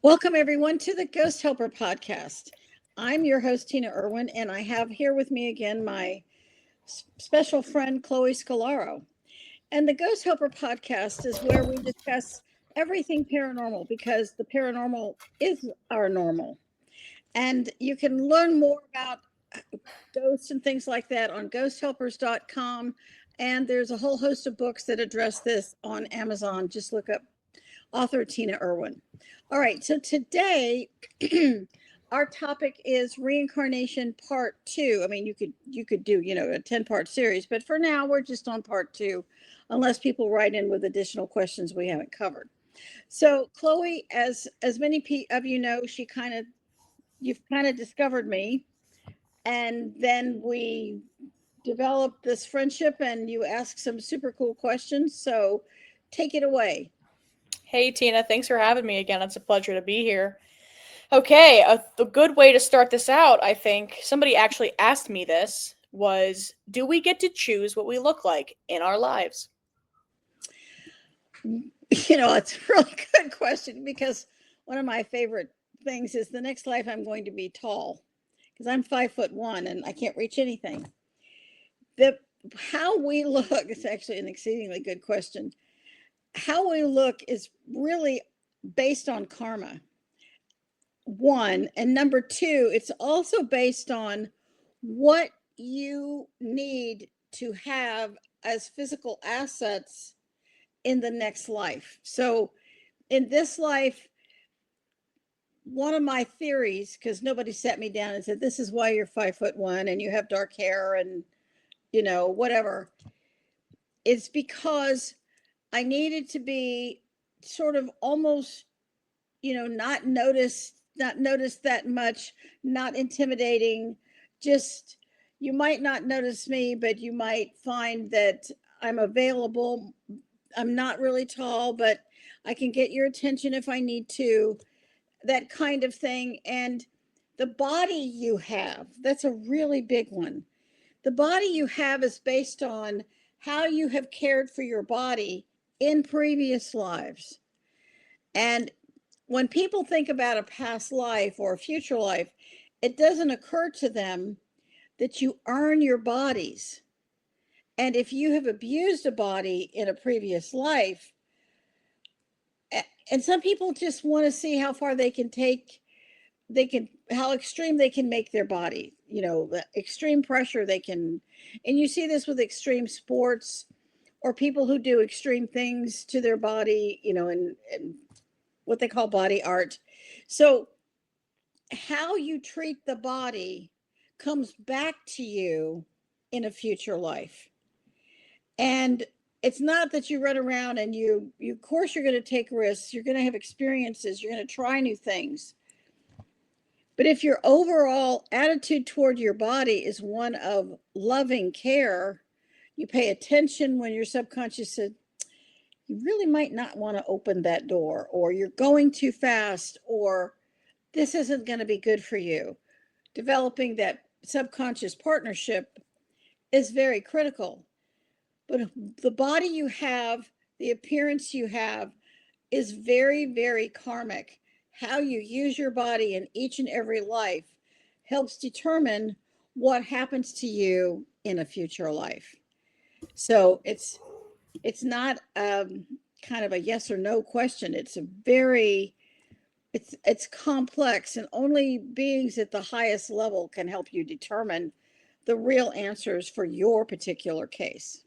Welcome, everyone, to the Ghost Helper podcast. I'm your host, Tina Erwin, and I have here with me again my special friend, Chloe Scolaro. And the Ghost Helper podcast is where we discuss everything paranormal because the paranormal is our normal. And you can learn more about ghosts and things like that on ghosthelpers.com. And there's a whole host of books that address this on Amazon. Just look up author Tina Erwin. All right, so today our topic is reincarnation part 2. I mean, you could do, a 10-part series, but for now we're just on part 2 unless people write in with additional questions we haven't covered. So, Chloe, as many of you know, you've kind of discovered me, and then we developed this friendship and you asked some super cool questions. So, take it away. Hey, Tina, thanks for having me again. It's a pleasure to be here. Okay, a good way to start this out, I think, somebody actually asked me this, was do we get to choose what we look like in our lives? It's a really good question because one of my favorite things is the next life I'm going to be tall because I'm 5'1" and I can't reach anything. The How we look is actually an exceedingly good question. How we look is really based on karma. One, and number two, it's also based on what you need to have as physical assets in the next life. So in this life, one of my theories, because nobody sat me down and said, this is why you're 5'1" and you have dark hair and, whatever, it's because I needed to be sort of almost, not noticed that much, not intimidating. Just, you might not notice me, but you might find that I'm available. I'm not really tall, but I can get your attention if I need to, that kind of thing. And the body you have, that's a really big one. The body you have is based on how you have cared for your body in previous lives. And when people think about a past life or a future life, it doesn't occur to them that you earn your bodies. And if you have abused a body in a previous life, and some people just want to see how far how extreme they can make their body, the extreme pressure they can. And you see this with extreme sports or people who do extreme things to their body, and what they call body art. So how you treat the body comes back to you in a future life. And it's not that you run around and you of course you're going to take risks, you're going to have experiences, you're going to try new things. But if your overall attitude toward your body is one of loving care, you pay attention when your subconscious said, you really might not want to open that door, or you're going too fast, or this isn't going to be good for you. Developing that subconscious partnership is very critical. But the body you have, the appearance you have, is very, very karmic. How you use your body in each and every life helps determine what happens to you in a future life. So it's not kind of a yes or no question. It's complex, and only beings at the highest level can help you determine the real answers for your particular case.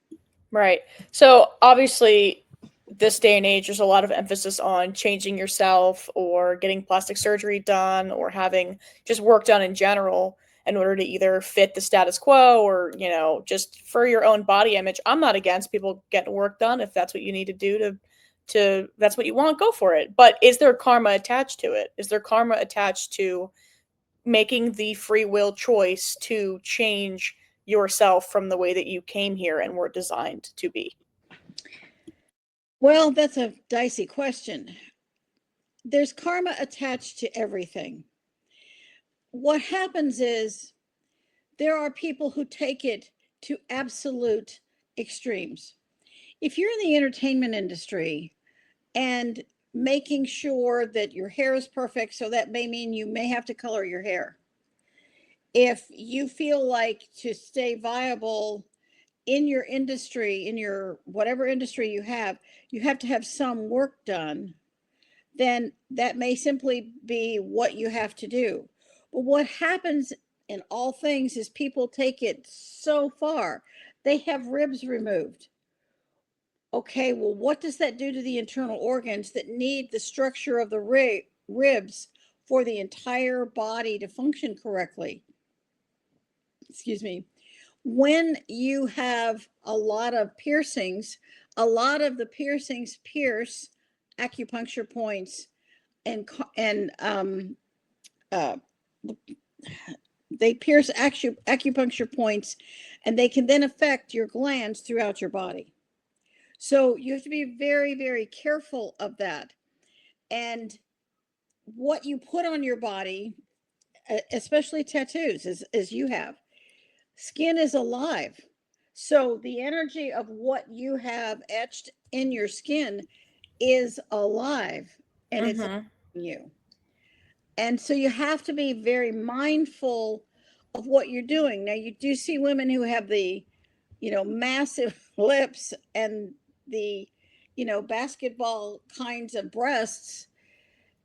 Right. So, obviously, this day and age, there's a lot of emphasis on changing yourself or getting plastic surgery done or having just work done in general in order to either fit the status quo or, just for your own body image. I'm not against people getting work done if that's what you need to do to that's what you want, go for it. But is there karma attached to it? Is there karma attached to making the free will choice to change yourself from the way that you came here and were designed to be? Well, that's a dicey question. There's karma attached to everything. What happens is there are people who take it to absolute extremes. If you're in the entertainment industry and making sure that your hair is perfect. So that may mean you may have to color your hair. If you feel like to stay viable in your industry, in your whatever industry you have to have some work done, then that may simply be what you have to do. But what happens in all things is people take it so far. They have ribs removed. Okay, well, what does that do to the internal organs that need the structure of the ribs for the entire body to function correctly? Excuse me. When you have a lot of piercings, a lot of the piercings pierce acupuncture points and uh, they pierce acupuncture points, and they can then affect your glands throughout your body. So you have to be very, very careful of that. And what you put on your body, especially tattoos, as you have, skin is alive. So the energy of what you have etched in your skin is alive, and it's Mm-hmm. you. And so you have to be very mindful of what you're doing. Now, you do see women who have the, massive lips and the, basketball kinds of breasts.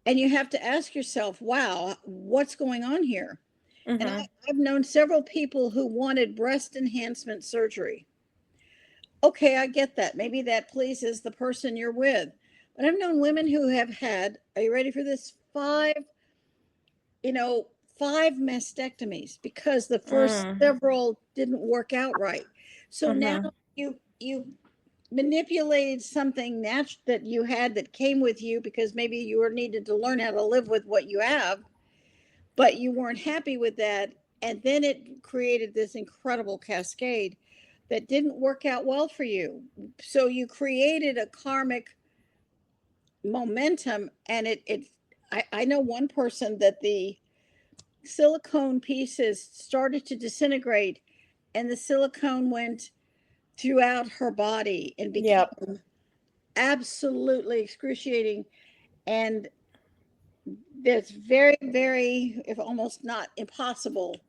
And you have to ask yourself, wow, what's going on here? And Mm-hmm. I've known several people who wanted breast enhancement surgery. Okay, I get that. Maybe that pleases the person you're with. But I've known women who have had, are you ready for this? You know, five mastectomies because the first several didn't work out right. So now Mm-hmm. you manipulated something that you had that came with you because maybe you were needed to learn how to live with what you have, but you weren't happy with that, and then it created this incredible cascade that didn't work out well for you. So you created a karmic momentum, and I know one person that the silicone pieces started to disintegrate, and the silicone went throughout her body and became Yep. absolutely excruciating. And that's very, very, if almost not impossible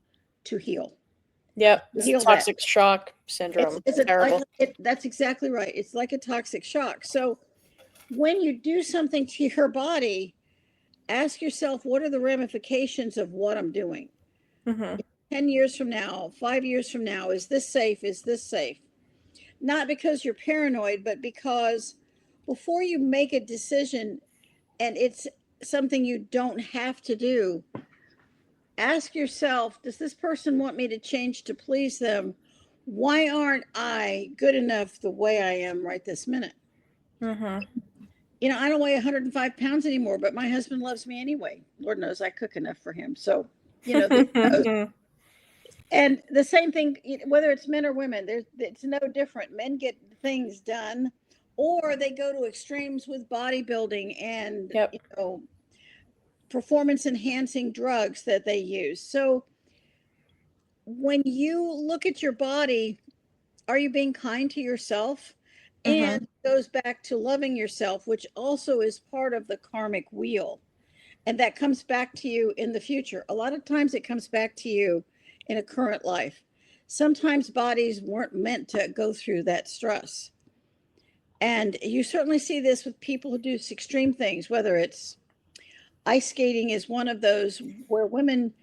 to heal. Yep. To It's heal that. toxic shock syndrome. It's Terrible. that's exactly right. It's like a toxic shock. So when you do something to your body, ask yourself, what are the ramifications of what I'm doing? Mm-hmm. 10 years from now, 5 years from now, is this safe? Is this safe? Not because you're paranoid, but because before you make a decision and it's something you don't have to do, ask yourself, does this person want me to change to please them? Why aren't I good enough the way I am right this minute? Mm-hmm. I don't weigh 105 pounds anymore, but my husband loves me anyway. Lord knows I cook enough for him. So, and the same thing, whether it's men or women, it's no different. Men get things done, or they go to extremes with bodybuilding and Yep. performance enhancing drugs that they use. So when you look at your body, are you being kind to yourself? Mm-hmm. And it goes back to loving yourself, which also is part of the karmic wheel. And that comes back to you in the future. A lot of times it comes back to you in a current life. Sometimes bodies weren't meant to go through that stress. And you certainly see this with people who do extreme things, whether it's ice skating is one of those where women,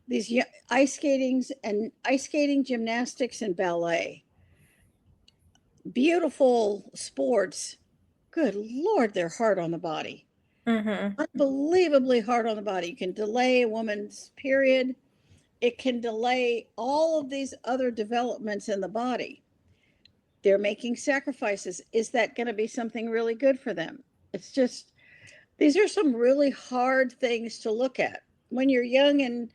these ice skating, gymnastics, and ballet, beautiful sports. Good Lord, they're hard on the body. Mm-hmm. Unbelievably hard on the body. You can delay a woman's period. It can delay all of these other developments in the body. They're making sacrifices. Is that going to be something really good for them? It's just, these are some really hard things to look at when you're young. And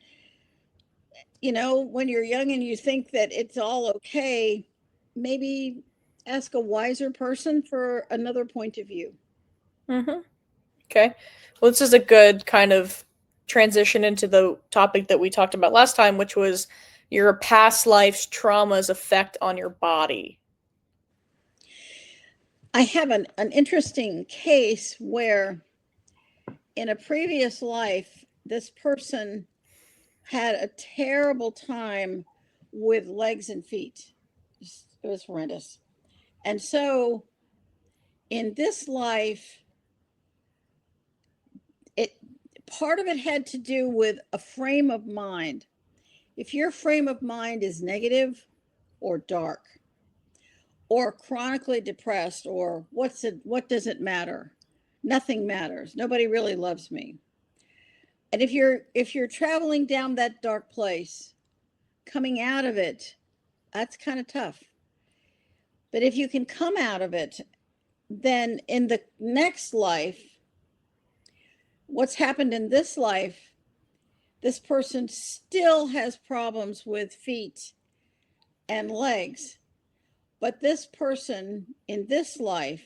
when you're young and you think that it's all okay, maybe ask a wiser person for another point of view. Mm-hmm. Okay. Well, this is a good kind of transition into the topic that we talked about last time, which was your past life's trauma's effect on your body. I have an interesting case where in a previous life, this person had a terrible time with legs and feet. It was horrendous. And so in this life, it part of it had to do with a frame of mind. If your frame of mind is negative or dark or chronically depressed, or what does it matter? Nothing matters. Nobody really loves me. And if you're traveling down that dark place, coming out of it, that's kind of tough. But if you can come out of it, then in the next life, what's happened in this life, this person still has problems with feet and legs. But this person in this life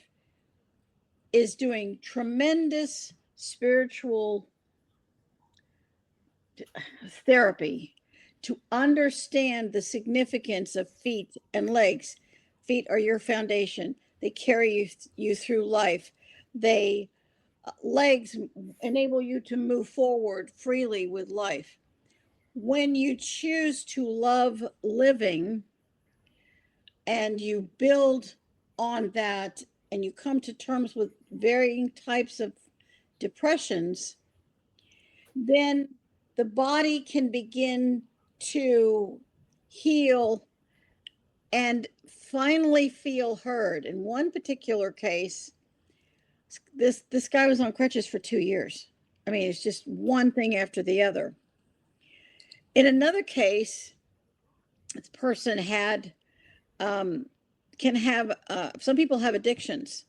is doing tremendous spiritual therapy to understand the significance of feet and legs. Feet are your foundation. They carry you through life. They legs enable you to move forward freely with life. When you choose to love living and you build on that and you come to terms with varying types of depressions, then the body can begin to heal and finally feel heard. In one particular case, this guy was on crutches for 2 years. I mean, it's just one thing after the other. In another case, this person had can have some people have addictions.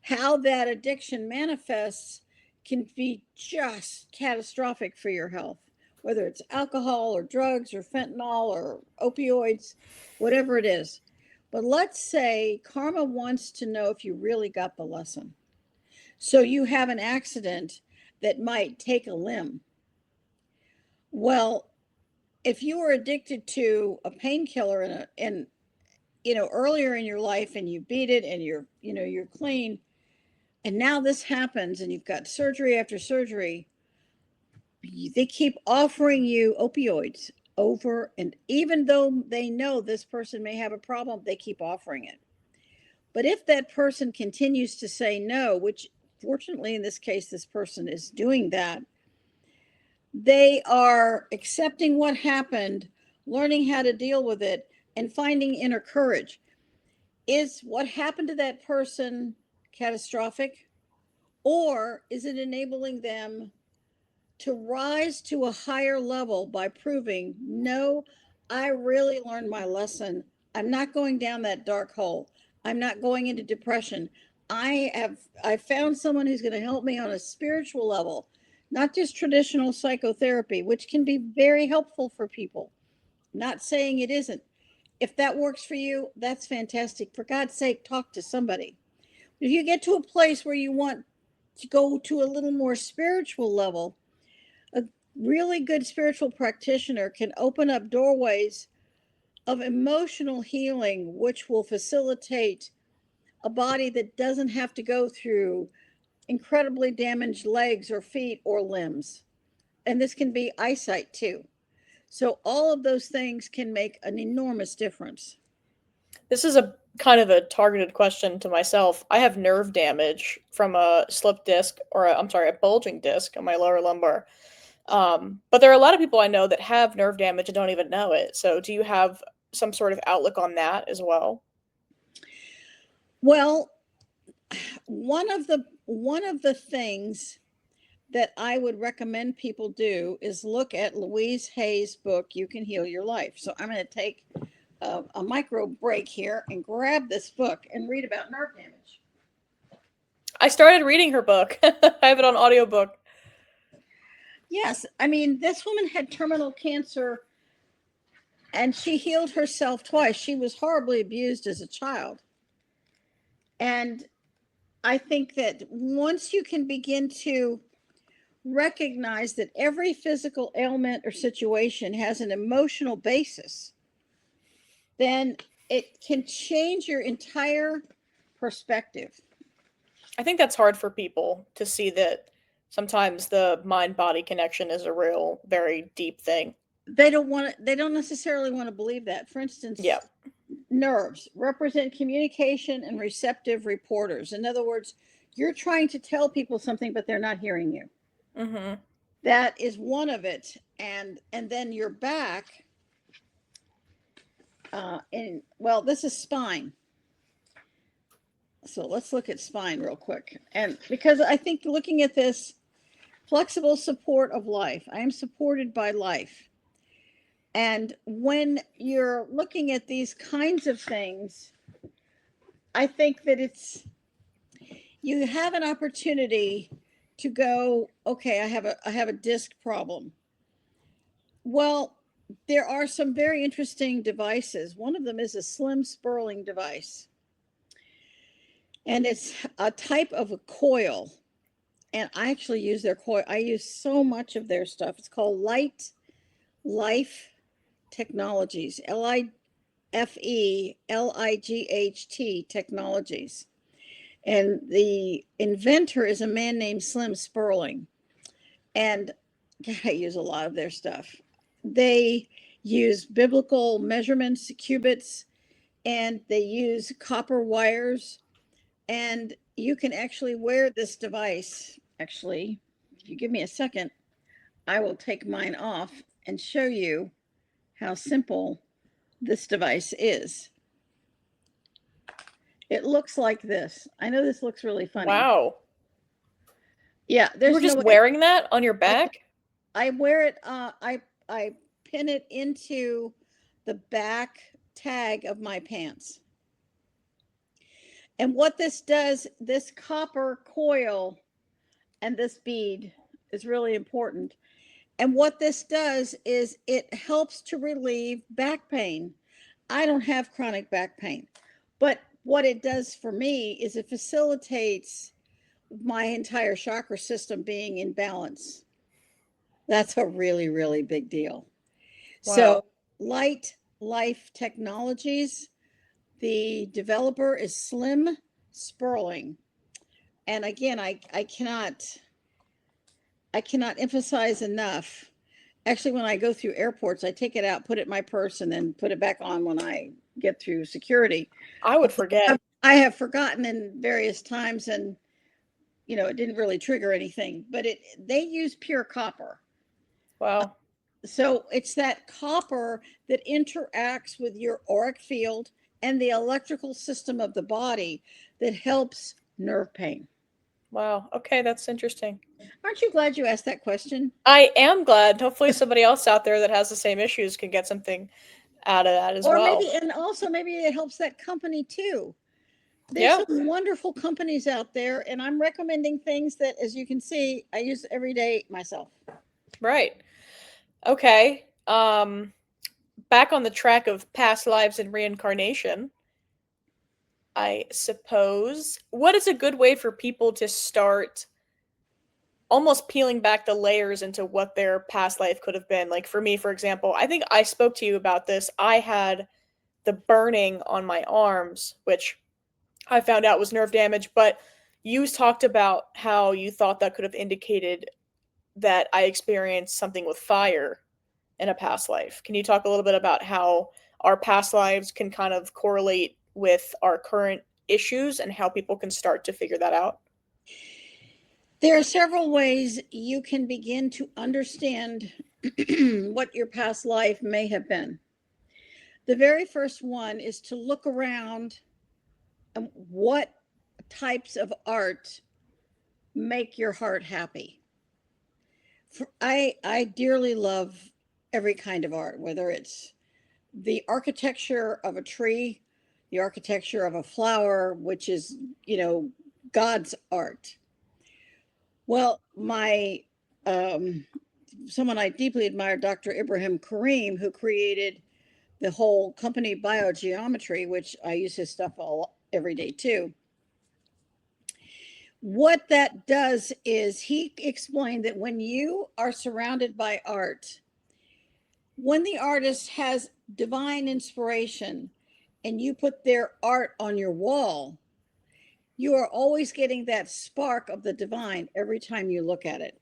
How that addiction manifests can be just catastrophic for your health, whether it's alcohol or drugs or fentanyl or opioids, whatever it is. But let's say karma wants to know if you really got the lesson. So you have an accident that might take a limb. Well, if you were addicted to a painkiller and earlier in your life and you beat it and you're clean, and now this happens and you've got surgery after surgery, they keep offering you opioids over, and even though they know this person may have a problem, they keep offering it. But if that person continues to say no, which fortunately in this case this person is doing that, they are accepting what happened, learning how to deal with it, and finding inner courage. Is what happened to that person catastrophic? Or is it enabling them to rise to a higher level by proving, no, I really learned my lesson. I'm not going down that dark hole. I'm not going into depression. I found someone who's going to help me on a spiritual level, not just traditional psychotherapy, which can be very helpful for people. Not saying it isn't. If that works for you, that's fantastic. For God's sake, talk to somebody. If you get to a place where you want to go to a little more spiritual level, a really good spiritual practitioner can open up doorways of emotional healing, which will facilitate a body that doesn't have to go through incredibly damaged legs or feet or limbs. And this can be eyesight too. So all of those things can make an enormous difference. This is a kind of a targeted question to myself. I have nerve damage from a slip disc, or I'm sorry, a bulging disc on my lower lumbar. But there are a lot of people I know that have nerve damage and don't even know it. So do you have some sort of outlook on that as well? Well, one of the things that I would recommend people do is look at Louise Hay's book, You Can Heal Your Life. So I'm going to take a micro break here and grab this book and read about nerve damage. I started reading her book. I have it on audiobook. Yes, I mean, this woman had terminal cancer and she healed herself twice. She was horribly abused as a child. And I think that once you can begin to recognize that every physical ailment or situation has an emotional basis, then it can change your entire perspective. I think that's hard for people to see that sometimes the mind-body connection is a real, very deep thing. They don't necessarily want to believe that. For instance, Yeah. nerves represent communication and receptive reporters. In other words, you're trying to tell people something, but they're not hearing you. Mm-hmm. That is one of it. And then your back, and well, this is spine. So let's look at spine real quick. And because I think looking at this, flexible support of life, I am supported by life. And when you're looking at these kinds of things, I think that you have an opportunity to go, okay, I have a disc problem. Well, there are some very interesting devices. One of them is a slim spurling device. And it's a type of a coil. And I actually use their coil. I use so much of their stuff. It's called Light Life Technologies, LIFELIGHT Technologies. And the inventor is a man named Slim Sperling. And I use a lot of their stuff. They use biblical measurements, cubits, and they use copper wires. And you can actually wear this device. Actually, if you give me a second, I will take mine off and show you how simple this device is. It looks like this. I know this looks really funny. Wow. Yeah, You there's were just no way. wearing that on your back? I wear it. I pin it into the back tag of my pants. And what this does, this copper coil and this bead is really important. And what this does is it helps to relieve back pain. I don't have chronic back pain, but what it does for me is it facilitates my entire chakra system being in balance. That's a really, really big deal. Wow. So, Light Life Technologies, the developer is Slim Sperling. And again, I cannot emphasize enough. Actually, when I go through airports, I take it out, put it in my purse, and then put it back on when I get through security. I would forget. I have forgotten in various times, and it didn't really trigger anything. But they use pure copper. Wow. So it's that copper that interacts with your auric field and the electrical system of the body that helps nerve pain. Wow. Okay, that's interesting. Aren't you glad you asked that question? I am glad. Hopefully somebody else out there that has the same issues can get something out of that as Or well. maybe it helps that company too. There's Yeah. some wonderful companies out there, and I'm recommending things that, as you can see, I use every day myself. Right. Okay. Back on the track of past lives and reincarnation, I suppose. What is a good way for people to start almost peeling back the layers into what their past life could have been? Like for me, for example, I think I spoke to you about this. I had the burning on my arms, which I found out was nerve damage, but you talked about how you thought that could have indicated that I experienced something with fire in a past life. Can you talk a little bit about how our past lives can kind of correlate with our current issues and how people can start to figure that out? There are several ways you can begin to understand what your past life may have been. The very first one is to look around and what types of art make your heart happy. I dearly love every kind of art, whether it's the architecture of a tree, the architecture of a flower, which is, God's art. Well, someone I deeply admire, Dr. Ibrahim Karim, who created the whole company Biogeometry, which I use his stuff every day too. What that does is he explained that when you are surrounded by art, when the artist has divine inspiration and you put their art on your wall, You are always getting that spark of the divine every time you look at it.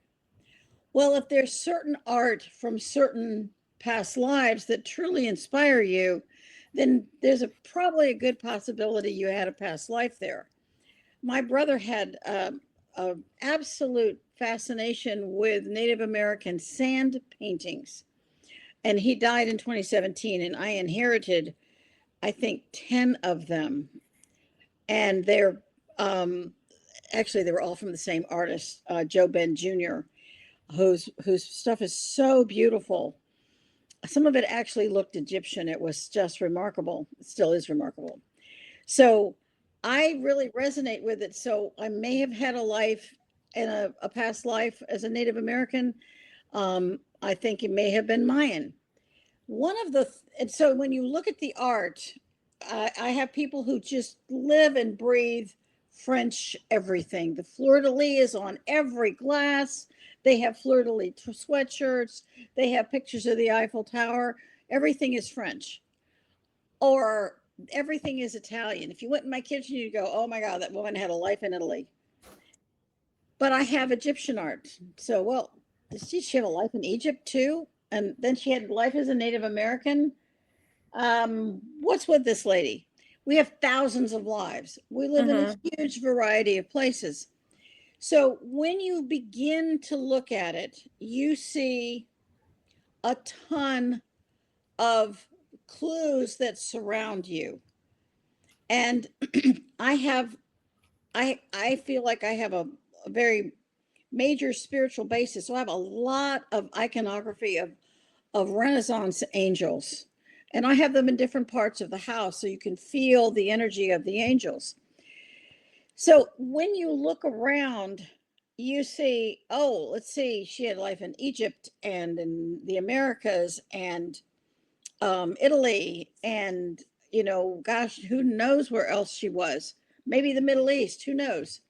Well, if there's certain art from certain past lives that truly inspire you, then there's probably a good possibility you had a past life there. My brother had an absolute fascination with Native American sand paintings, and he died in 2017, and I inherited, I think, 10 of them. And they're actually, they were all from the same artist, Joe Ben Jr., whose stuff is so beautiful. Some of it actually looked Egyptian. It was just remarkable. It still is remarkable. So I really resonate with it. So I may have had a life in a past life as a Native American. I think it may have been Mayan. One of the, and so when you look at the art, I have people who just live and breathe French everything. The fleur de lis is on every glass. They have fleur de lis sweatshirts. They have pictures of the Eiffel Tower. Everything is French, or everything is Italian. If you went in my kitchen, you'd go, "Oh my God, that woman had a life in Italy." But I have Egyptian art. So, well, did she have a life in Egypt too? And then she had life as a Native American. What's with this lady? We have thousands of lives. We live in a huge variety of places. So when you begin to look at it, you see a ton of clues that surround you. And I feel like I have a very major spiritual basis. So I have a lot of iconography of Renaissance angels. And I have them in different parts of the house so you can feel the energy of the angels. So when you look around, you see, oh, let's see, she had life in Egypt and in the Americas and Italy and, gosh, who knows where else she was? Maybe the Middle East, who knows?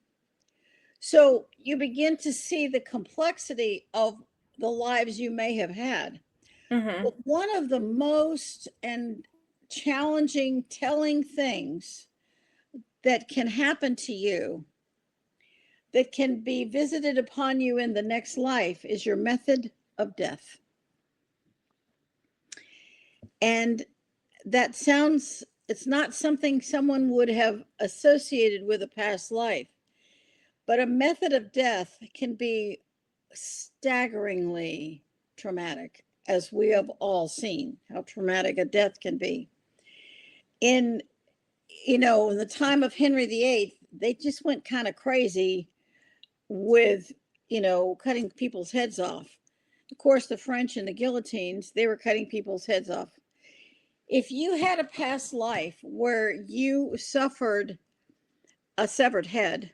So you begin to see the complexity of the lives you may have had. But one of the most and challenging telling things that can happen to you, that can be visited upon you in the next life, is your method of death. And that sounds, it's not something someone would have associated with a past life, but a method of death can be staggeringly traumatic, as we have all seen how traumatic a death can be. In in the time of Henry VIII, they just went kind of crazy with cutting people's heads off. Of course, the French and the guillotines, they were cutting people's heads off. If you had a past life where you suffered a severed head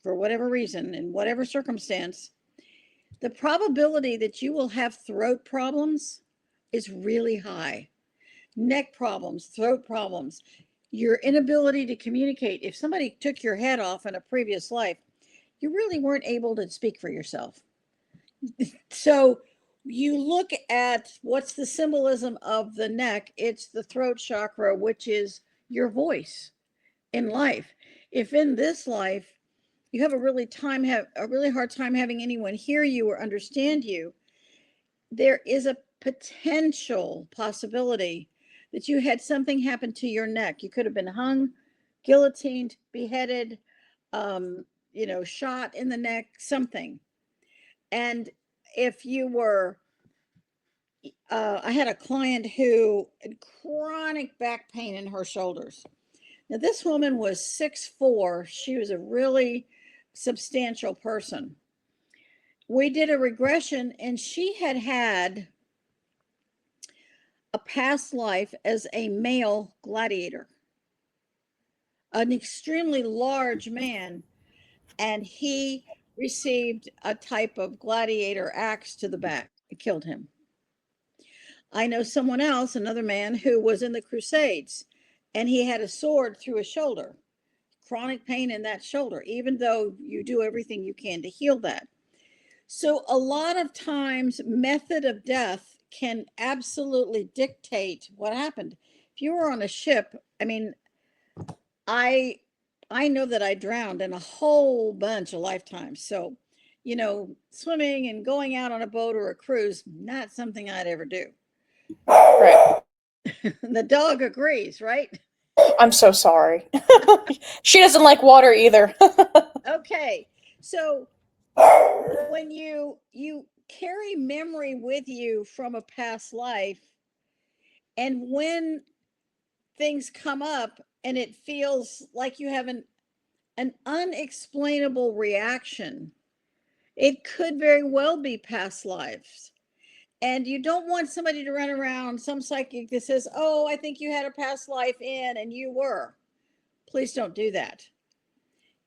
for whatever reason, in whatever circumstance, the probability that you will have throat problems is really high. Neck problems, throat problems, your inability to communicate. If somebody took your head off in a previous life, you really weren't able to speak for yourself. So you look at what's the symbolism of the neck. It's the throat chakra, which is your voice in life. If in this life you have a really hard time having anyone hear you or understand you, there is a potential possibility that you had something happen to your neck. You could have been hung, guillotined, beheaded, shot in the neck, something. And if you were, I had a client who had chronic back pain in her shoulders. Now, this woman was 6'4". She was a really substantial person. We did a regression, and she had had a past life as a male gladiator, an extremely large man, and he received a type of gladiator axe to the back. It killed him. I know someone else, another man, who was in the Crusades, and he had a sword through his shoulder, chronic pain in that shoulder, even though you do everything you can to heal that. So a lot of times, method of death can absolutely dictate what happened. If you were on a ship, I mean, I I know that I drowned in a whole bunch of lifetimes. So, swimming and going out on a boat or a cruise, not something I'd ever do. Right. The dog agrees, right? I'm so sorry. She doesn't like water either. Okay. So when you carry memory with you from a past life, and when things come up and it feels like you have an unexplainable reaction, it could very well be past lives. And you don't want somebody to run around, some psychic that says, "Oh, I think you had a past life in and you were." Please don't do that.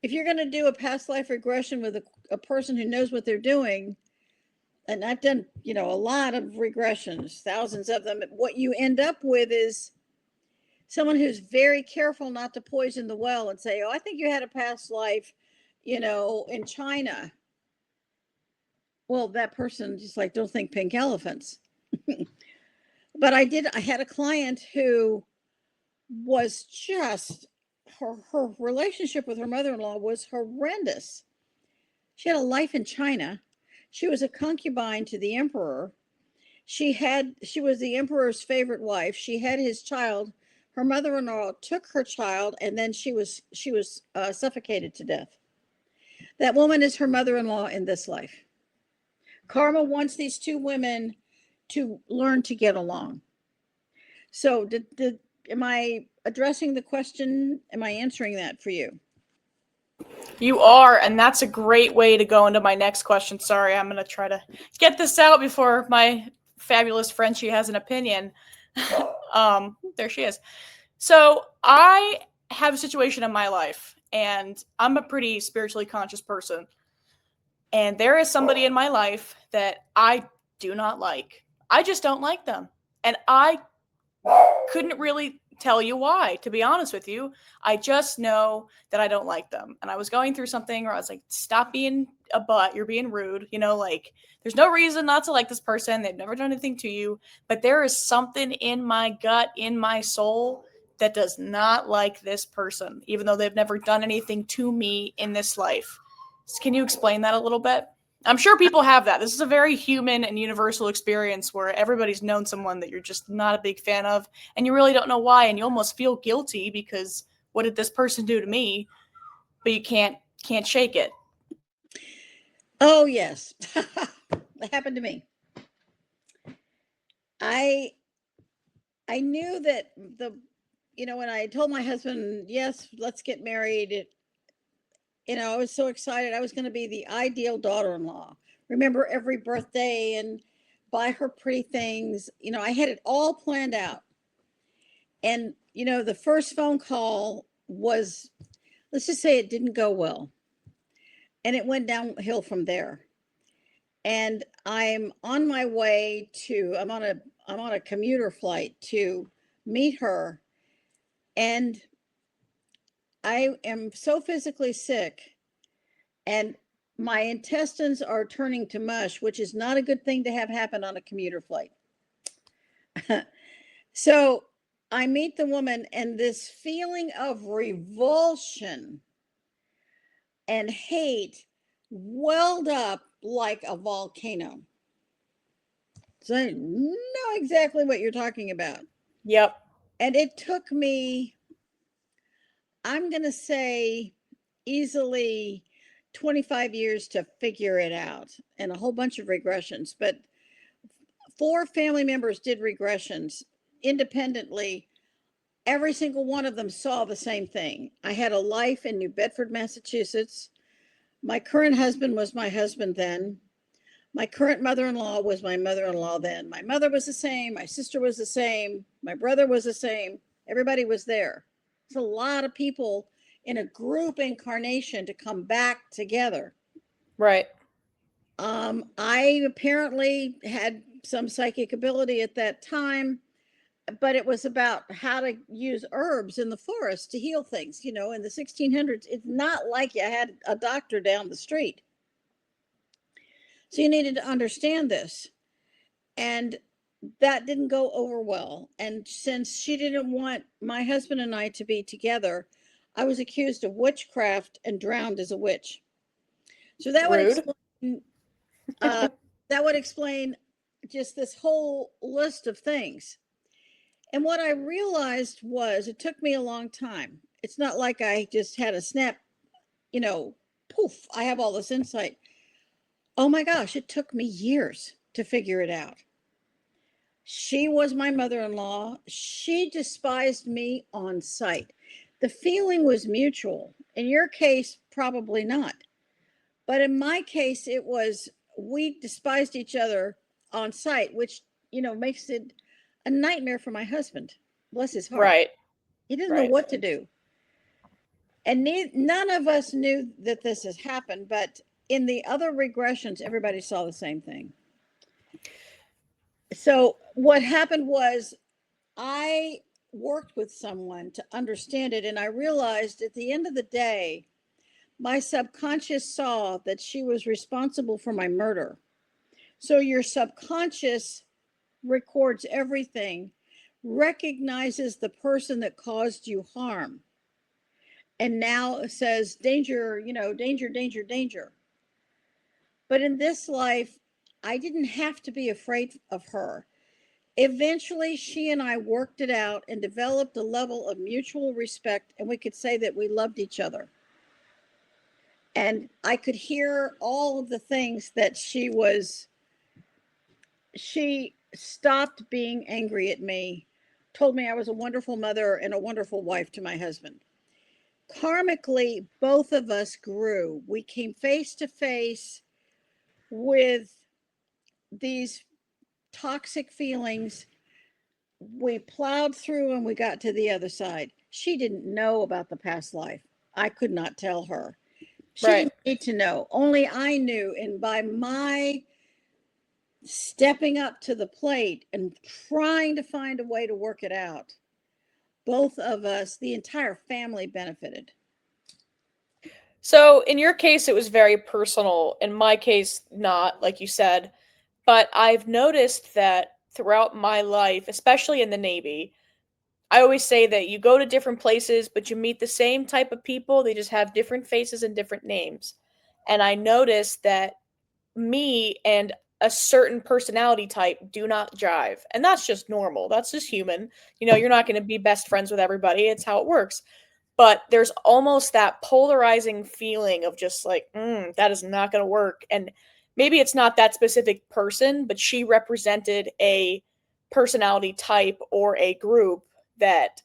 If you're going to do a past life regression with a person who knows what they're doing, and I've done, a lot of regressions, thousands of them, what you end up with is someone who's very careful not to poison the well and say, "Oh, I think you had a past life, in China." Well, that person just like, don't think pink elephants. But I had a client who was just, her relationship with her mother-in-law was horrendous. She had a life in China. She was a concubine to the emperor. She was the emperor's favorite wife. She had his child. Her mother-in-law took her child, and then she was suffocated to death. That woman is her mother-in-law in this life. Karma wants these two women to learn to get along. So, am I addressing the question? Am I answering that for you? You are, and that's a great way to go into my next question. Sorry, I'm going to try to get this out before my fabulous Frenchie has an opinion. There she is. So I have a situation in my life, and I'm a pretty spiritually conscious person. And there is somebody in my life that I do not like. I just don't like them. And I couldn't really tell you why, to be honest with you. I just know that I don't like them. And I was going through something where I was like, stop being a butt. You're being rude. Like, there's no reason not to like this person. They've never done anything to you. But there is something in my gut, in my soul, that does not like this person, even though they've never done anything to me in this life. Can you explain that a little bit? I'm sure people have that. This is a very human and universal experience where everybody's known someone that you're just not a big fan of, and you really don't know why, and you almost feel guilty because what did this person do to me? But you can't shake it. Oh, yes. That happened to me. I knew that when I told my husband, "Yes, let's get married," I was so excited. I was going to be the ideal daughter-in-law. Remember every birthday and buy her pretty things. I had it all planned out. And, the first phone call was, let's just say it didn't go well. And it went downhill from there. And I'm on my way I'm on a commuter flight to meet her. And I am so physically sick, and my intestines are turning to mush, which is not a good thing to have happen on a commuter flight. So I meet the woman, and this feeling of revulsion and hate welled up like a volcano. So I know exactly what you're talking about. Yep. And it took me, I'm going to say, easily 25 years to figure it out, and a whole bunch of regressions. But 4 family members did regressions independently. Every single one of them saw the same thing. I had a life in New Bedford, Massachusetts. My current husband was my husband then. My current mother-in-law was my mother-in-law then. My mother was the same. My sister was the same. My brother was the same. Everybody was there. It's a lot of people in a group incarnation to come back together. Right. I apparently had some psychic ability at that time, but it was about how to use herbs in the forest to heal things. In the 1600s, it's not like you had a doctor down the street. So you needed to understand this. And that didn't go over well. And since she didn't want my husband and I to be together, I was accused of witchcraft and drowned as a witch. So that would Rude. explain uh, that would explain just this whole list of things. And what I realized was it took me a long time. It's not like I just had a snap, poof, I have all this insight. Oh my gosh, it took me years to figure it out. She was my mother in law. She despised me on sight. The feeling was mutual. In your case, probably not. But in my case, it was we despised each other on sight, which, makes it a nightmare for my husband. Bless his heart. Right. He didn't know Right. what to do. And none of us knew that this has happened, but in the other regressions, everybody saw the same thing. So what happened was I worked with someone to understand it, and I realized at the end of the day, my subconscious saw that she was responsible for my murder. So your subconscious records everything, recognizes the person that caused you harm, and now says, danger, danger, danger, danger. But in this life, I didn't have to be afraid of her. Eventually, she and I worked it out and developed a level of mutual respect, and we could say that we loved each other. And I could hear all of the things that she stopped being angry at me, told me I was a wonderful mother and a wonderful wife to my husband. Karmically, both of us grew. We came face to face with these toxic feelings. We plowed through and we got to the other side. She didn't know about the past life. I could not tell her. She Right. didn't need to know. Only I knew. And by my stepping up to the plate and trying to find a way to work it out, both of us, the entire family benefited. So in your case, it was very personal. In my case, not, like you said. But I've noticed that throughout my life, especially in the Navy, I always say that you go to different places, but you meet the same type of people. They just have different faces and different names. And I noticed that me and a certain personality type do not jive. And that's just normal. That's just human. You're not going to be best friends with everybody. It's how it works. But there's almost that polarizing feeling of just like, that is not going to work. And maybe it's not that specific person, but she represented a personality type or a group that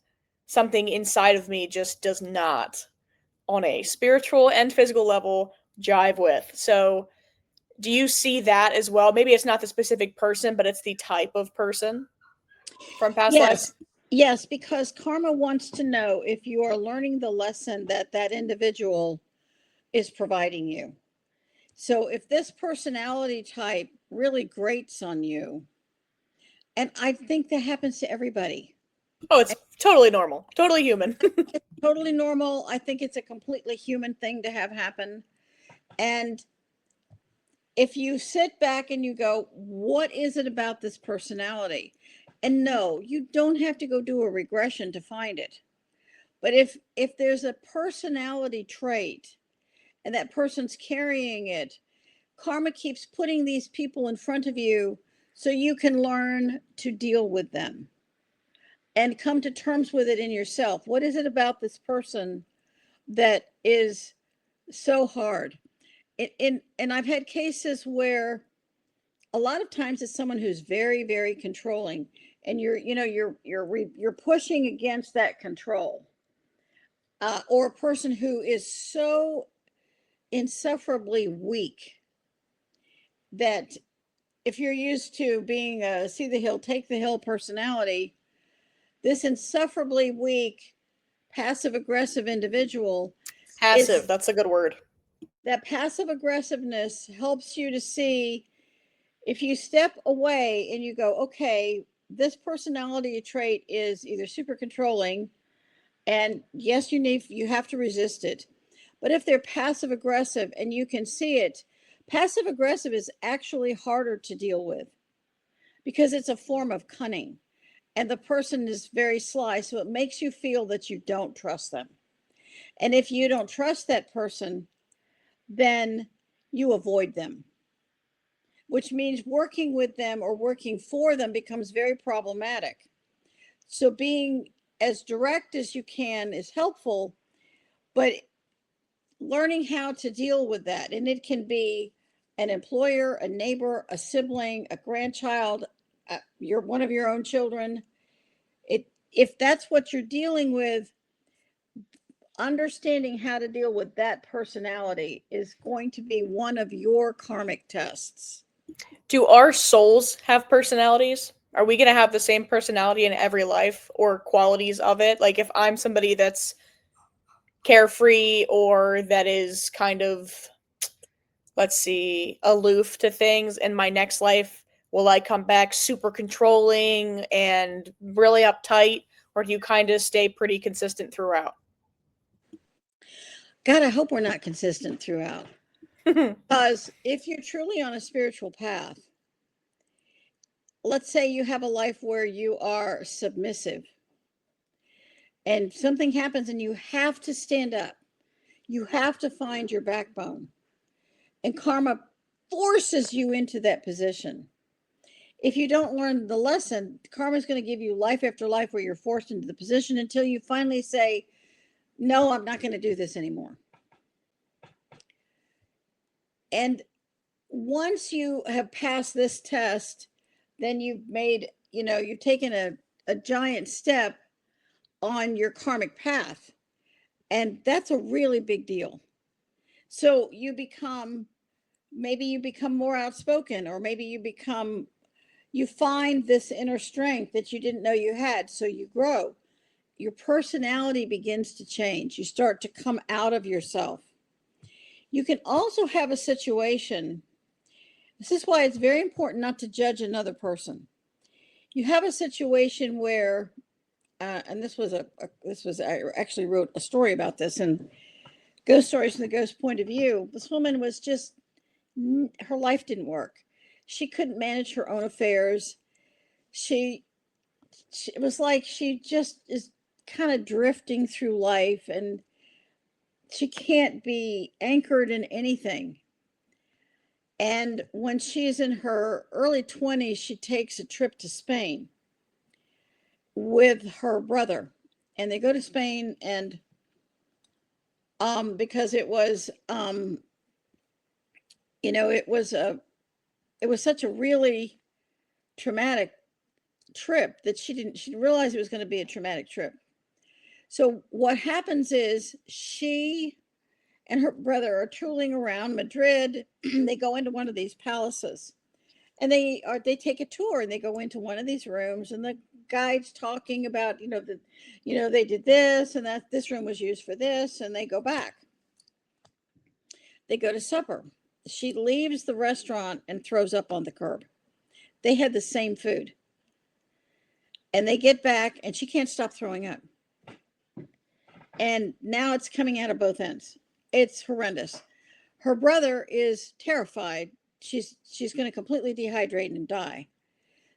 something inside of me just does not, on a spiritual and physical level, jive with. So do you see that as well? Maybe it's not the specific person, but it's the type of person from past lives? Yes, because karma wants to know if you are learning the lesson that that individual is providing you. So if this personality type really grates on you, and I think that happens to everybody. Oh, it's totally normal, totally human. It's totally normal. I think it's a completely human thing to have happen. And if you sit back and you go, what is it about this personality? And no, you don't have to go do a regression to find it. But if there's a personality trait and that person's carrying it, karma keeps putting these people in front of you so you can learn to deal with them and come to terms with it in yourself. What is it about this person that is so hard? And I've had cases where a lot of times it's someone who's very, very controlling, and you're pushing against that control, or a person who is so insufferably weak that if you're used to being a see the hill, take the hill personality, this insufferably weak, passive aggressive individual Passive, that's a good word. that passive aggressiveness helps you to see if you step away and you go, okay, this personality trait is either super controlling, and yes, you have to resist it. But if they're passive aggressive and you can see it, passive aggressive is actually harder to deal with because it's a form of cunning and the person is very sly. So it makes you feel that you don't trust them. And if you don't trust that person, then you avoid them, which means working with them or working for them becomes very problematic. So being as direct as you can is helpful, but learning how to deal with that, and it can be an employer, a neighbor, a sibling, a grandchild, you're one of your own children. If that's what you're dealing with, understanding how to deal with that personality is going to be one of your karmic tests. Do our souls have personalities? Are we going to have the same personality in every life or qualities of it? Like if I'm somebody that's carefree or that is kind of, let's see, aloof to things in my next life, will I come back super controlling and really uptight, or do you kind of stay pretty consistent throughout? God, I hope we're not consistent throughout. Because if you're truly on a spiritual path, let's say you have a life where you are submissive and something happens and you have to stand up, you have to find your backbone, and karma forces you into that position. If you don't learn the lesson, karma is going to give you life after life where you're forced into the position until you finally say, no, I'm not going to do this anymore. And once you have passed this test, then you've made, you've taken a giant step on your karmic path. And that's a really big deal. So maybe you become more outspoken, or maybe you find this inner strength that you didn't know you had. So you grow. Your personality begins to change. You start to come out of yourself. You can also have a situation. This is why it's very important not to judge another person. You have a situation where, and I actually wrote a story about this in Ghost Stories from the Ghost Point of View. This woman was just, her life didn't work. She couldn't manage her own affairs. It was like she just is kind of drifting through life, and she can't be anchored in anything. And when she's in her early 20s, she takes a trip to Spain with her brother. And they go to Spain, and because it was it was such a really traumatic trip that she didn't realize it was going to be a traumatic trip. So what happens is she and her brother are tooling around Madrid. They go into one of these palaces, and they take a tour, and they go into one of these rooms, and the guide's talking about, they did this, and that this room was used for this, and they go back. They go to supper. She leaves the restaurant and throws up on the curb. They had the same food. And they get back, and she can't stop throwing up. And now it's coming out of both ends. It's horrendous. Her brother is terrified. She's going to completely dehydrate and die.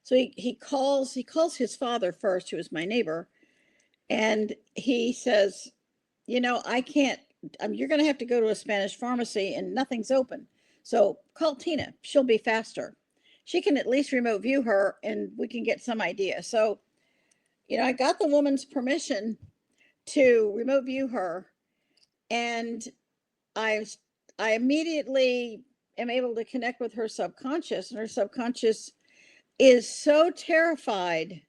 So he calls his father first, who is my neighbor, and he says, I can't, you're going to have to go to a Spanish pharmacy, and nothing's open. So call Tina. She'll be faster. She can at least remote view her, and we can get some idea. So, I got the woman's permission to remote view her, and I immediately am able to connect with her subconscious, and her subconscious is so terrified.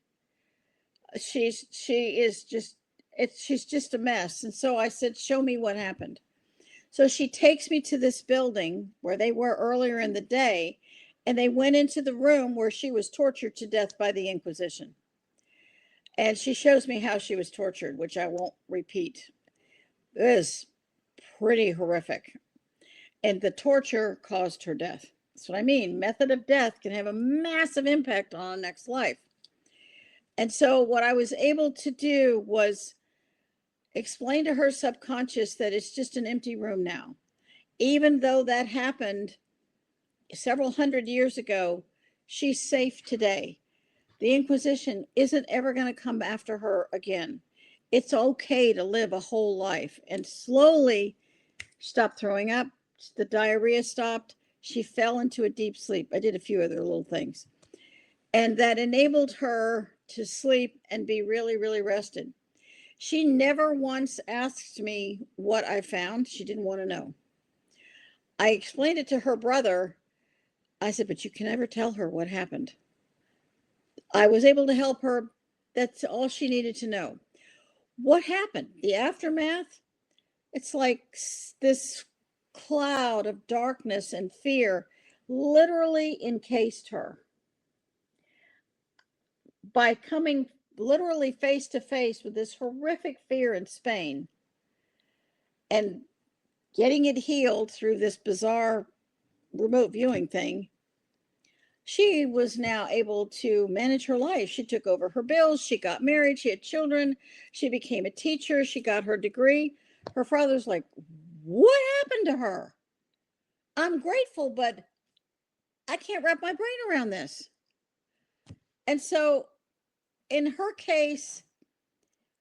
She's just a mess. And so I said, show me what happened. So she takes me to this building where they were earlier in the day, and they went into the room where she was tortured to death by the Inquisition. And she shows me how she was tortured, which I won't repeat. It was pretty horrific. And the torture caused her death. That's what I mean. Method of death can have a massive impact on next life. And so what I was able to do was explain to her subconscious that it's just an empty room now. Even though that happened several hundred years ago, she's safe today. The Inquisition isn't ever going to come after her again. it's okay to live a whole life. And slowly stopped throwing up. The diarrhea stopped. She fell into a deep sleep. I did a few other little things. And that enabled her to sleep and be really, really rested. She never once asked me what I found. She didn't want to know. I explained it to her brother. I said, but you can never tell her what happened. I was able to help her. That's all she needed to know. What happened? The aftermath? It's like this cloud of darkness and fear literally encased her. By coming literally face to face with this horrific fear in Spain and getting it healed through this bizarre remote viewing thing, she was now able to manage her life. She took over her bills. She got married. She had children. She became a teacher. She got her degree. Her father's like, what happened to her? I'm grateful, but I can't wrap my brain around this. And so, in her case,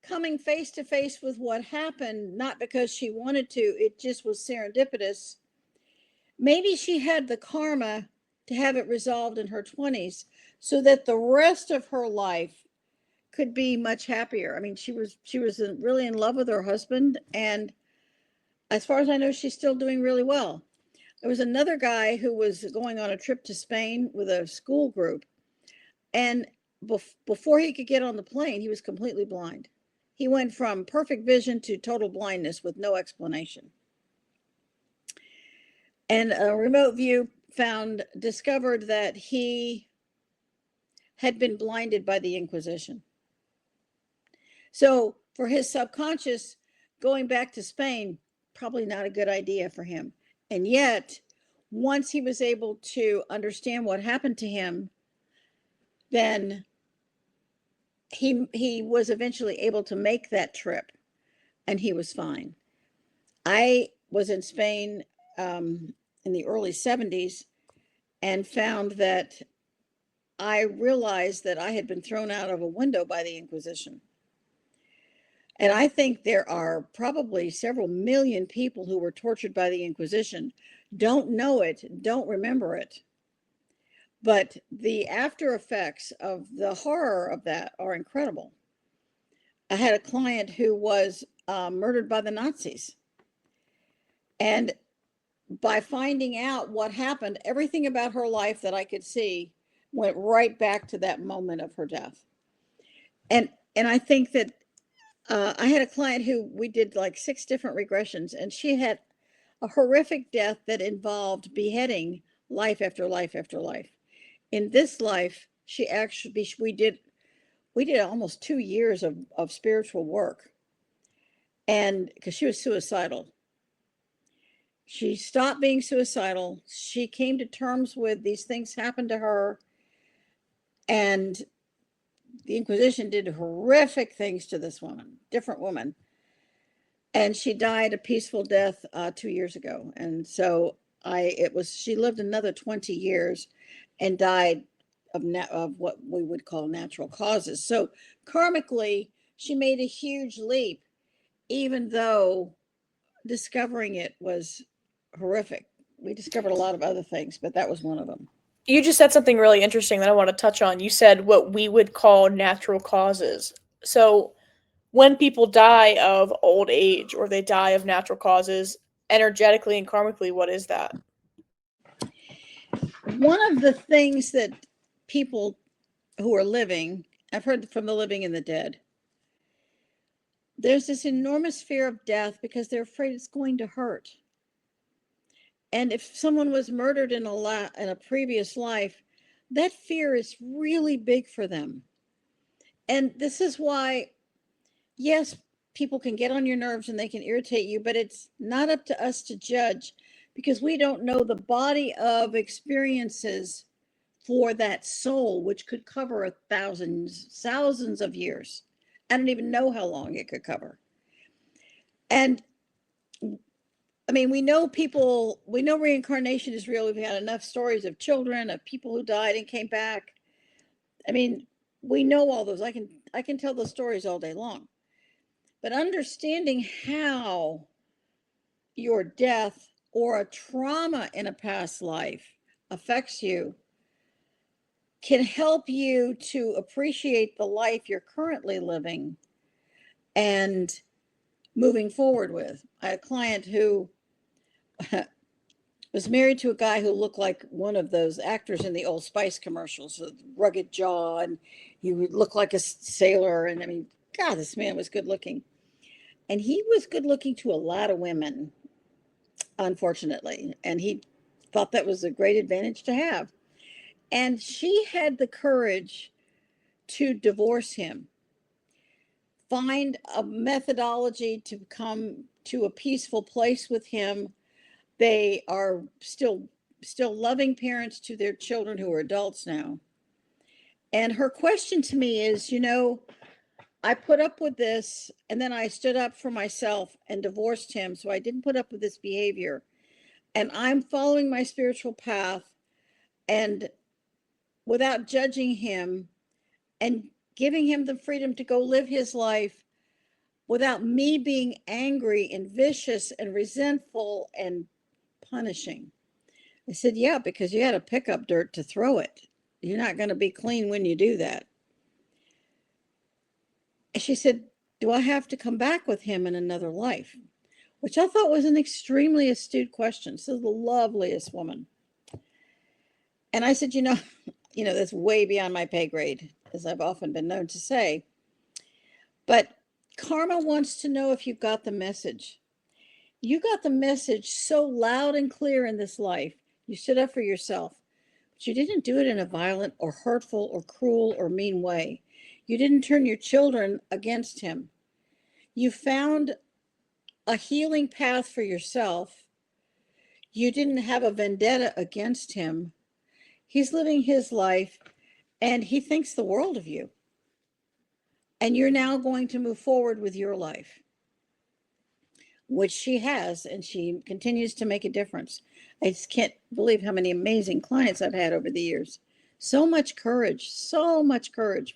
coming face to face with what happened, not because she wanted to, it just was serendipitous. Maybe she had the karma to have it resolved in her 20s so that the rest of her life could be much happier. I mean, she was really in love with her husband, and as far as I know, she's still doing really well. There was another guy who was going on a trip to Spain with a school group, and before he could get on the plane, he was completely blind. He went from perfect vision to total blindness with no explanation. And a remote view discovered that he had been blinded by the Inquisition. So for his subconscious, going back to Spain, probably not a good idea for him. And yet, once he was able to understand what happened to him, then he was eventually able to make that trip, and he was fine. I was in Spain in the early 70s and found that I realized that I had been thrown out of a window by the Inquisition. And I think there are probably several million people who were tortured by the Inquisition, don't know it, don't remember it. But the after effects of the horror of that are incredible. I had a client who was murdered by the Nazis. And by finding out what happened, everything about her life that I could see went right back to that moment of her death. And I think that I had a client who we did like 6 different regressions, and she had a horrific death that involved beheading life after life after life. In this life, we did almost 2 years of spiritual work, and because she was suicidal. She stopped being suicidal. She came to terms with these things happened to her, and the Inquisition did horrific things to this woman, different woman, and she died a peaceful death 2 years ago. And so she lived another 20 years and died of what we would call natural causes. So karmically, she made a huge leap, even though discovering it was horrific. We discovered a lot of other things, but that was one of them. You just said something really interesting that I want to touch on. You said what we would call natural causes. So when people die of old age or they die of natural causes, energetically and karmically, what is that? One of the things that people who are living, I've heard from the living and the dead, there's this enormous fear of death because they're afraid it's going to hurt. And if someone was murdered in a previous life, that fear is really big for them. And this is why, yes, people can get on your nerves and they can irritate you, but it's not up to us to judge because we don't know the body of experiences for that soul, which could cover thousands of years. I don't even know how long it could cover. And I mean, we know reincarnation is real. We've had enough stories of children, of people who died and came back. I mean, we know all those. I can tell those stories all day long. But understanding how your death or a trauma in a past life affects you can help you to appreciate the life you're currently living and moving forward with. I had a client who was married to a guy who looked like one of those actors in the Old Spice commercials, a rugged jaw, and he would look like a sailor. And I mean, God, this man was good looking. And he was good looking to a lot of women, unfortunately. And he thought that was a great advantage to have. And she had the courage to divorce him, find a methodology to come to a peaceful place with him. They are still loving parents to their children who are adults now. And her question to me is, I put up with this and then I stood up for myself and divorced him. So I didn't put up with this behavior. And I'm following my spiritual path and without judging him and giving him the freedom to go live his life without me being angry and vicious and resentful and punishing. I said, yeah, because you got to pick up dirt to throw it. You're not going to be clean when you do that. And she said, do I have to come back with him in another life? Which I thought was an extremely astute question. This is the loveliest woman. And I said, that's way beyond my pay grade, as I've often been known to say. But karma wants to know if you got the message. You got the message so loud and clear in this life. You stood up for yourself, but you didn't do it in a violent or hurtful or cruel or mean way. You didn't turn your children against him. You found a healing path for yourself. You didn't have a vendetta against him. He's living his life and he thinks the world of you. And you're now going to move forward with your life, which she has, and she continues to make a difference. I just can't believe how many amazing clients I've had over the years. So much courage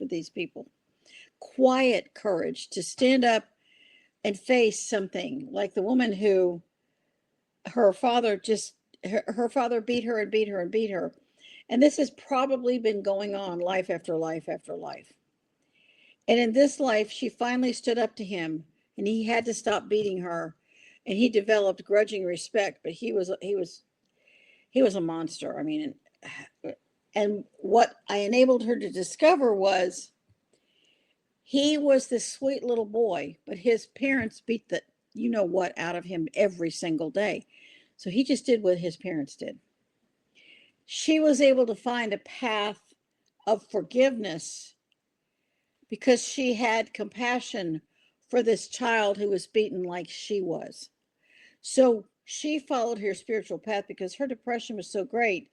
with these people. Quiet courage to stand up and face something, like the woman who her father beat her and beat her and beat her. And this has probably been going on life after life after life. And in this life, she finally stood up to him and he had to stop beating her. And he developed grudging respect, but he was a monster. I mean, and what I enabled her to discover was he was this sweet little boy, but his parents beat the what out of him every single day. So he just did what his parents did. She was able to find a path of forgiveness because she had compassion for this child who was beaten like she was. So she followed her spiritual path because her depression was so great.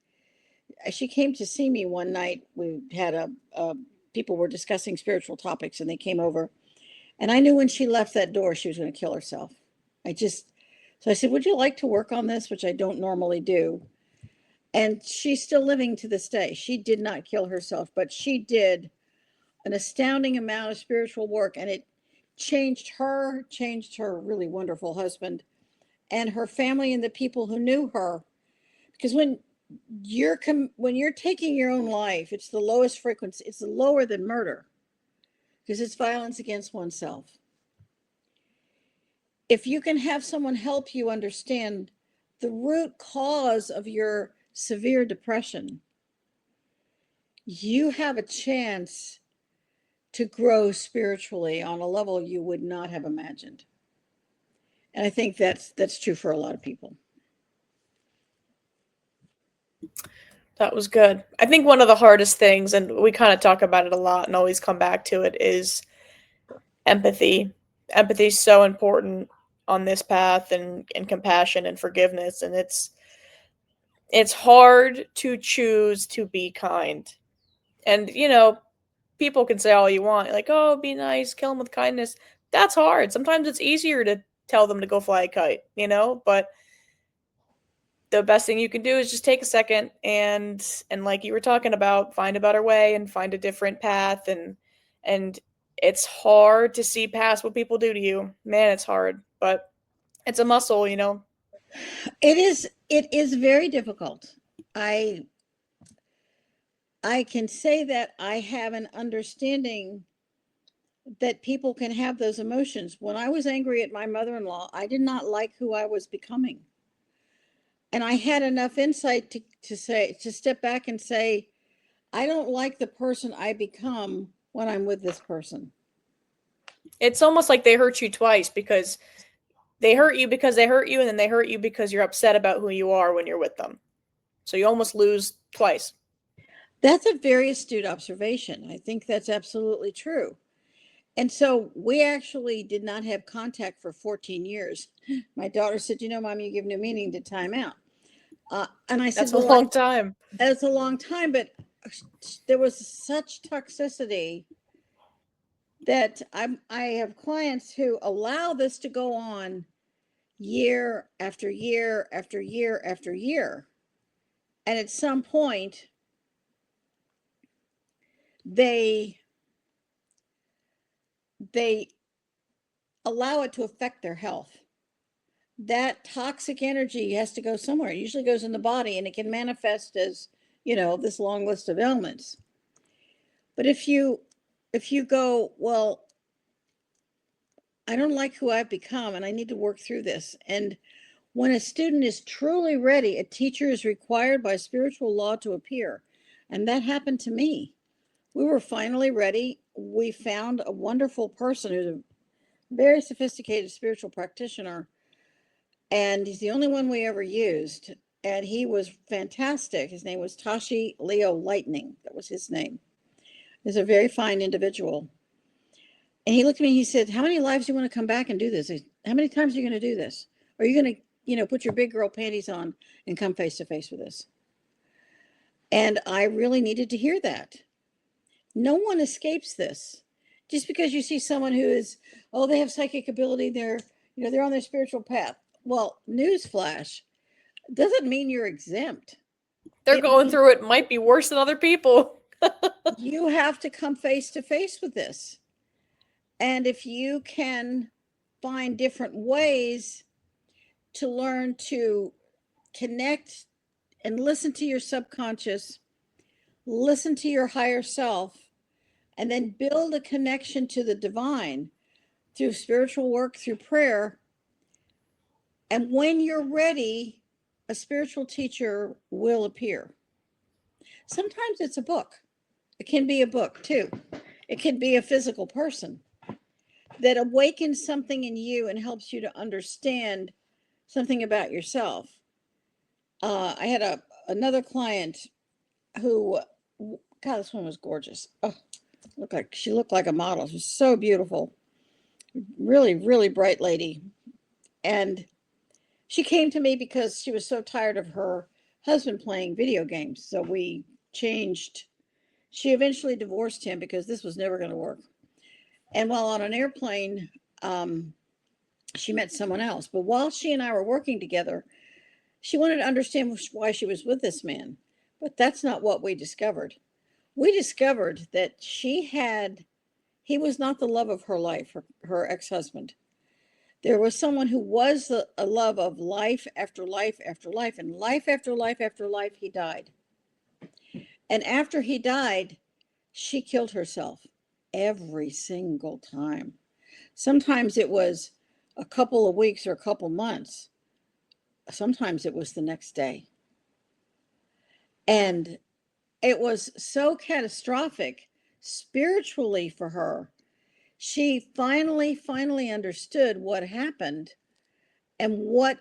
She came to see me one night. We had people were discussing spiritual topics and they came over. And I knew when she left that door, she was going to kill herself. So I said, would you like to work on this? Which I don't normally do. And she's still living to this day. She did not kill herself, but she did an astounding amount of spiritual work. And it changed her really wonderful husband and her family and the people who knew her. Because when you're taking your own life, it's the lowest frequency. It's lower than murder because it's violence against oneself. If you can have someone help you understand the root cause of your severe depression, you have a chance to grow spiritually on a level you would not have imagined. And I think that's true for a lot of people. That was good. I think one of the hardest things, and we kind of talk about it a lot and always come back to it, is empathy. Empathy is so important on this path, and compassion and forgiveness. And it's hard to choose to be kind. And, people can say all you want, like, oh, be nice, kill them with kindness. That's hard. Sometimes it's easier to tell them to go fly a kite, but the best thing you can do is just take a second and like you were talking about, find a better way and find a different path and it's hard to see past what people do to you. Man, it's hard, but it's a muscle, you know. It is very difficult. I I can say that I have an understanding that people can have those emotions. When I was angry at my mother-in-law, I did not like who I was becoming. And I had enough insight to step back and say, I don't like the person I become when I'm with this person. It's almost like they hurt you twice, because they hurt you because they hurt you, and then they hurt you because you're upset about who you are when you're with them. So you almost lose twice. That's a very astute observation. I think that's absolutely true. And so we actually did not have contact for 14 years. My daughter said, Mom, you give no meaning to time out. And I said, That's a well, long time. That's a long time, but there was such toxicity that I have clients who allow this to go on year after year after year after year. And at some point, they allow it to affect their health. That toxic energy has to go somewhere. It usually goes in the body, and it can manifest as, this long list of ailments. But if you go, well, I don't like who I've become and I need to work through this. And when a student is truly ready, a teacher is required by spiritual law to appear. And that happened to me. We were finally ready. We found a wonderful person who's a very sophisticated spiritual practitioner. And he's the only one we ever used. And he was fantastic. His name was Tashi Leo Lightning. That was his name. He's a very fine individual. And he looked at me, he said, how many lives do you want to come back and do this? How many times are you going to do this? Are you going to, put your big girl panties on and come face to face with this? And I really needed to hear that. No one escapes this. Just because you see someone who is, they have psychic ability, they're on their spiritual path. Well, newsflash, doesn't mean you're exempt. They're going through it might be worse than other people. You have to come face to face with this. And if you can find different ways to learn to connect and listen to your subconscious, listen to your higher self, and then build a connection to the divine through spiritual work, through prayer. And when you're ready, a spiritual teacher will appear. Sometimes it's a book. It can be a book too. It can be a physical person that awakens something in you and helps you to understand something about yourself. I had another client who, God, this one was gorgeous. Oh, she looked like a model. She was so beautiful, really, really bright lady. And she came to me because she was so tired of her husband playing video games. So we changed. She eventually divorced him because this was never going to work. And while on an airplane, she met someone else. But while she and I were working together, she wanted to understand why she was with this man. But that's not what we discovered. We discovered that he was not the love of her life, her ex-husband. There was someone who was a love of life after life after life, and life after life after life, he died. And after he died, she killed herself every single time. Sometimes it was a couple of weeks or a couple months. Sometimes it was the next day. And it was so catastrophic spiritually for her. She finally understood what happened and what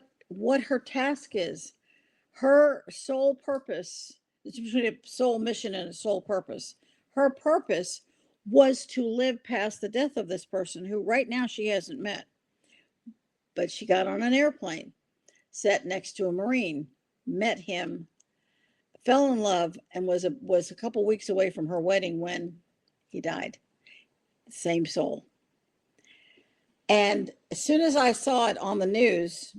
her task is. Her soul purpose, it's between a soul mission and a soul purpose. Her purpose was to live past the death of this person who right now she hasn't met. But she got on an airplane, sat next to a Marine, met him, fell in love, and was a couple weeks away from her wedding when he died. Same soul. And as soon as I saw it on the news,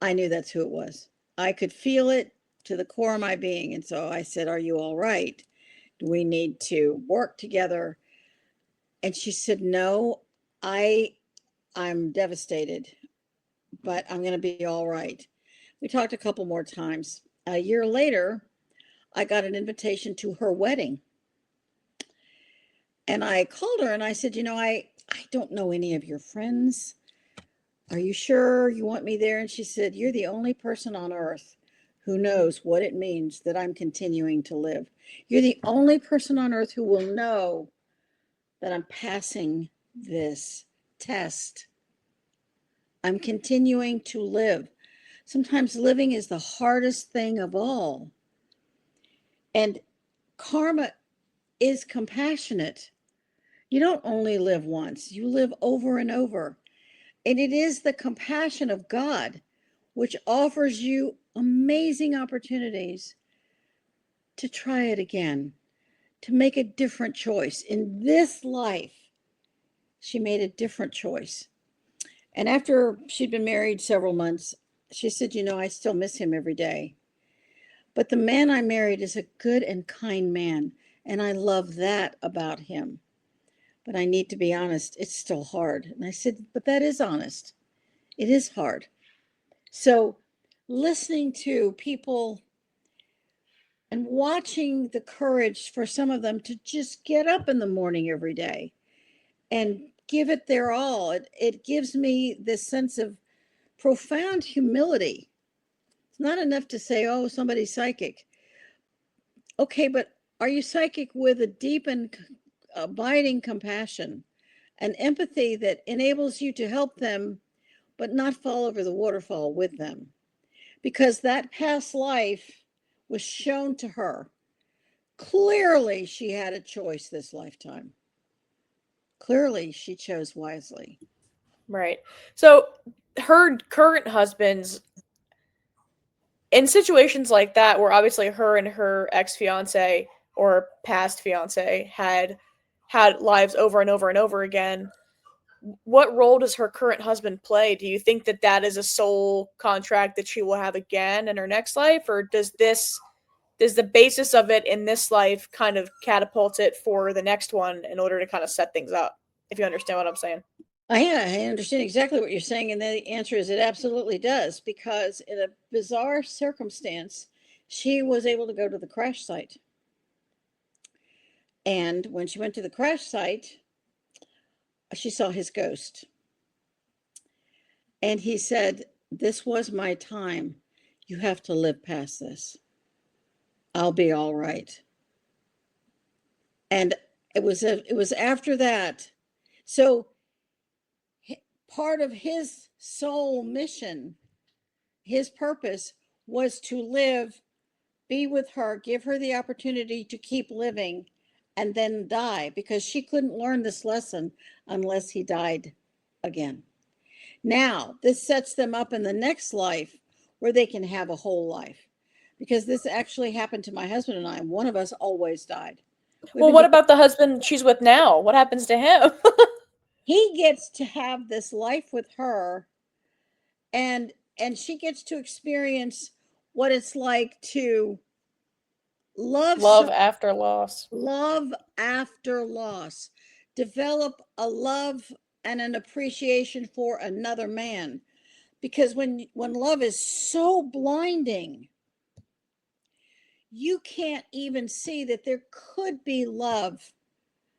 I knew that's who it was. I could feel it to the core of my being. And so I said, are you all right? Do we need to work together? And she said, no, I'm devastated, but I'm going to be all right. We talked a couple more times. A year later, I got an invitation to her wedding. And I called her and I said, I don't know any of your friends. Are you sure you want me there? And she said, you're the only person on earth who knows what it means that I'm continuing to live. You're the only person on earth who will know that I'm passing this test. I'm continuing to live. Sometimes living is the hardest thing of all. And karma is compassionate. You don't only live once, you live over and over. And it is the compassion of God which offers you amazing opportunities to try it again, to make a different choice. In this life, she made a different choice. And after she'd been married several months, she said, I still miss him every day. But the man I married is a good and kind man, and I love that about him. But I need to be honest, it's still hard. And I said, but that is honest. It is hard. So listening to people and watching the courage for some of them to just get up in the morning every day and give it their all, it gives me this sense of profound humility. It's not enough to say, oh, somebody's psychic. Okay, but are you psychic with a deep and abiding compassion, an empathy that enables you to help them, but not fall over the waterfall with them? Because that past life was shown to her. Clearly, she had a choice this lifetime. Clearly, she chose wisely. Right. So her current husband's in situations like that where obviously her and her ex-fiance or past fiance had lives over and over and over again, what role does her current husband play? Do you think that that is a soul contract that she will have again in her next life, or does the basis of it in this life kind of catapult it for the next one in order to kind of set things up, if you understand what I'm saying? I understand exactly what you're saying, and the answer is it absolutely does, because in a bizarre circumstance, she was able to go to the crash site. And when she went to the crash site, she saw his ghost. And he said, this was my time. You have to live past this. I'll be all right. And it was after that. So part of his soul mission, his purpose, was to live, be with her, give her the opportunity to keep living, and then die, because she couldn't learn this lesson unless he died again. Now, this sets them up in the next life where they can have a whole life, because this actually happened to my husband and I. One of us always died. Well, what about the husband she's with now? What happens to him? He gets to have this life with her, and she gets to experience what it's like to love Love after loss. love after loss, develop a love and an appreciation for another man. Because when love is so blinding, you can't even see that there could be love.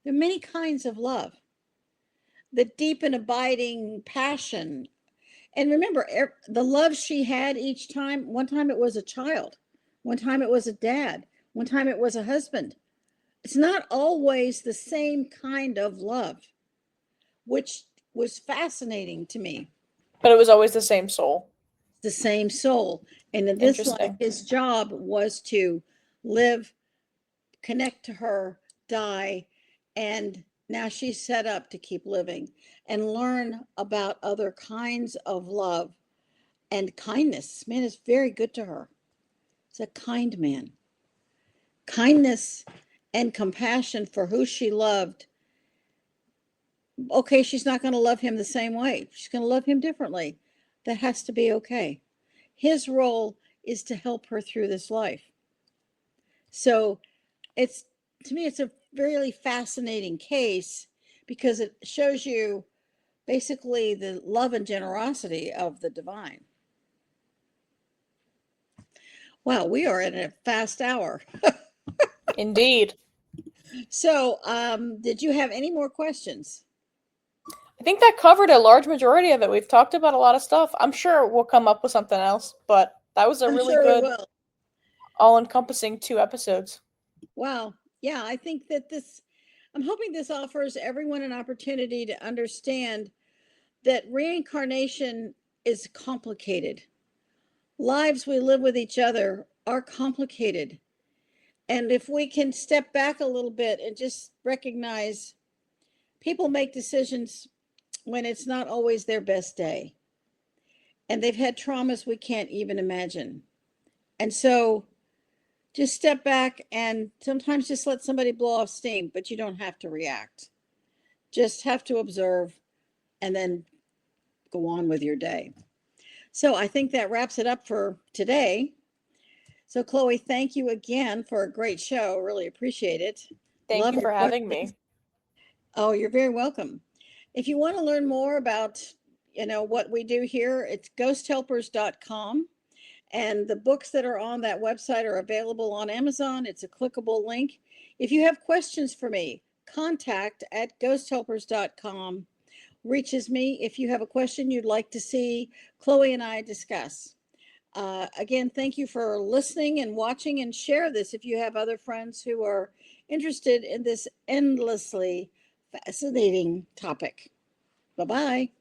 There are many kinds of love. The deep and abiding passion. And remember, the love she had each time, one time it was a child, one time it was a dad, one time it was a husband. It's not always the same kind of love, which was fascinating to me. But it was always the same soul. The same soul. And in this life, his job was to live, connect to her, die, and now she's set up to keep living and learn about other kinds of love and kindness. This man is very good to her. He's a kind man. Kindness and compassion for who she loved. Okay, she's not going to love him the same way. She's going to love him differently. That has to be okay. His role is to help her through this life. So to me, it's a really fascinating case, because it shows you basically the love and generosity of the divine. Wow, we are in a fast hour. Indeed. So, did you have any more questions? I think that covered a large majority of it. We've talked about a lot of stuff. I'm sure we'll come up with something else, but that was a I'm really sure we good, will. all-encompassing 2 episodes. Wow. Yeah, I think that I'm hoping this offers everyone an opportunity to understand that reincarnation is complicated. Lives we live with each other are complicated. And if we can step back a little bit and just recognize people make decisions when it's not always their best day, and they've had traumas we can't even imagine. And so just step back and sometimes just let somebody blow off steam, but you don't have to react. Just have to observe and then go on with your day. So I think that wraps it up for today. So, Chloe, thank you again for a great show. Really appreciate it. Thank Love you your for having questions. me. Oh, you're very welcome. If you want to learn more about, what we do here, it's ghosthelpers.com. And the books that are on that website are available on Amazon. It's a clickable link. If you have questions for me, contact@ghosthelpers.com reaches me if you have a question you'd like to see Chloe and I discuss. Again, thank you for listening and watching, and share this if you have other friends who are interested in this endlessly fascinating topic. Bye-bye.